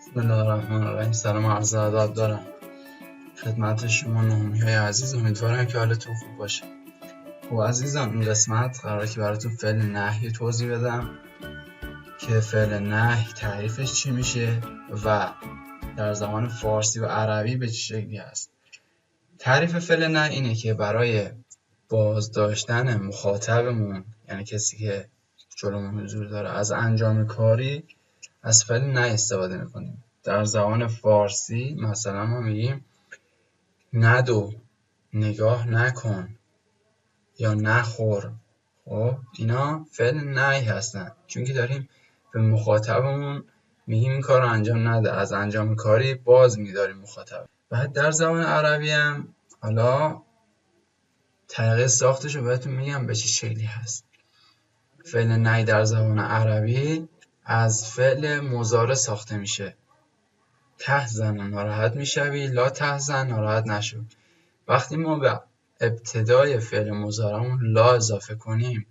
بسم الله الرحمن الرحیم. سلام و عرض ادب دارم خدمت شما نهمی‌های عزیز. امیدوارم که حالتون خوب باشه. خب عزیزان، این قسمت قراره که براتون فعل نهی توضیح بدم که فعل نهی تعریفش چی میشه و در زبان فارسی و عربی به چه شکلی هست. تعریف فعل نهی اینه که برای بازداشتن مخاطبمون، یعنی کسی که جلومون حضور داره، از انجام کاری از فعل نهی استفاده میکنیم. در زبان فارسی مثلا ما میگیم ندو، نگاه نکن یا نخور. خب اینا فعل نهی هستن، چون که داریم به مخاطبمون میگیم این کار رو انجام نده، از انجام کاری باز می‌داریم مخاطب. بعد در زبان عربی هم حالا طریقه ساختش رو بهتون میگم به چه شکلی هست. فعل نهی در زبان عربی از فعل مضارع ساخته میشه. تحزن ناراحت میشوی، لا تحزن ناراحت نشو. وقتی ما به ابتدای فعل مضارعمون لا اضافه کنیم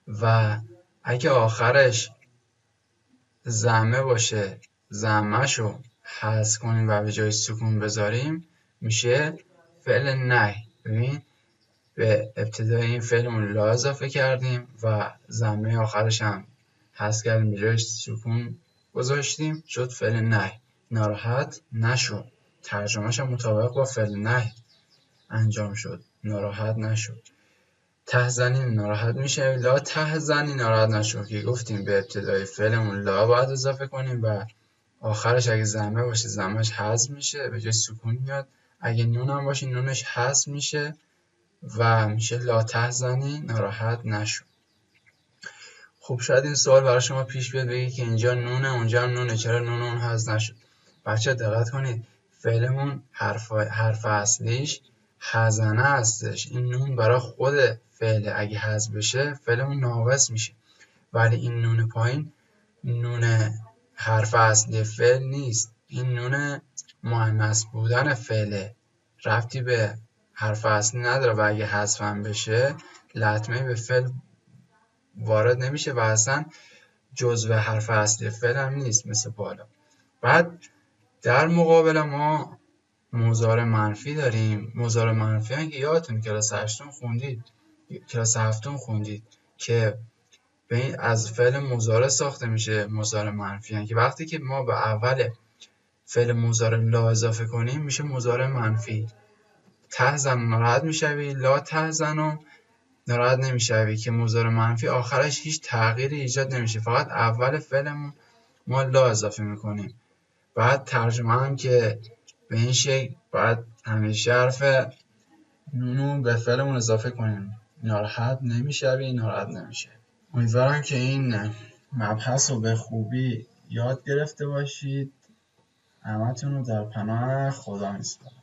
و اگه آخرش ضمه باشه ضمه‌شو حذف کنیم و به جای سکون بذاریم میشه فعل نهی. ببین، به ابتدای این فعلمون لا اضافه کردیم و ضمه آخرش هم حذف کردیم، به جای سکون گذاشتیم، شد فعل نهی. ناراحت نشو، ترجمهش هم مطابق با فعل نهی انجام شد، ناراحت نشو. تحزنی ناراحت میشه، لا تحزنی ناراحت نشو، که گفتیم به ابتدای فعلمون لا باید اضافه کنیم و آخرش اگه ضمه باشه ضمهش حذف میشه، به جای سکون میاد. اگه نون هم باشه نونش حذف میشه و میشه لا تحزنی ناراحت نشو. خب شاید این سوال برای شما پیش بیاد، بگی که اینجا نونه اونجا هم نونه، چرا نون اون حذف نشد؟ بچه دقت کنید، فعلمون حرف اصلیش حزنه هستش. این نون برای خود فعل اگه حذف بشه فعلمون ناقص میشه، ولی این نون پایین نون حرف اصلی فعل نیست، این نون مؤنث بودن فعله، ربطی به حرف اصلی نداره و اگه حذف هم بشه لطمه به فعل وارد نمیشه و اصلا جزو حرف اصلی فعل هم نیست مثل بالا. بعد در مقابل ما مضارع منفی داریم. مضارع منفی هم که یادتون کلاس هشتم خوندید، کلاس هفتم خوندید که از فعل مضارع ساخته میشه. مضارع منفی هم که وقتی که ما به اول فعل مضارع لا اضافه کنیم میشه مضارع منفی. تحزن ناراحت میشوی، لا تحزن ناراحت نمیشوی، که مضارع منفی آخرش هیچ تغییری ایجاد نمیشه، فقط اول فعلمون ما لا اضافه میکنیم. بعد ترجمه هم که به این شکل باید همیشه حرف نونو به فعلمون اضافه کنیم، ناراحت نمیشوی، ناراحت نمیشه. امیدوارم که این مبحث رو به خوبی یاد گرفته باشید. همتون رو در پناه خدا میسپارم.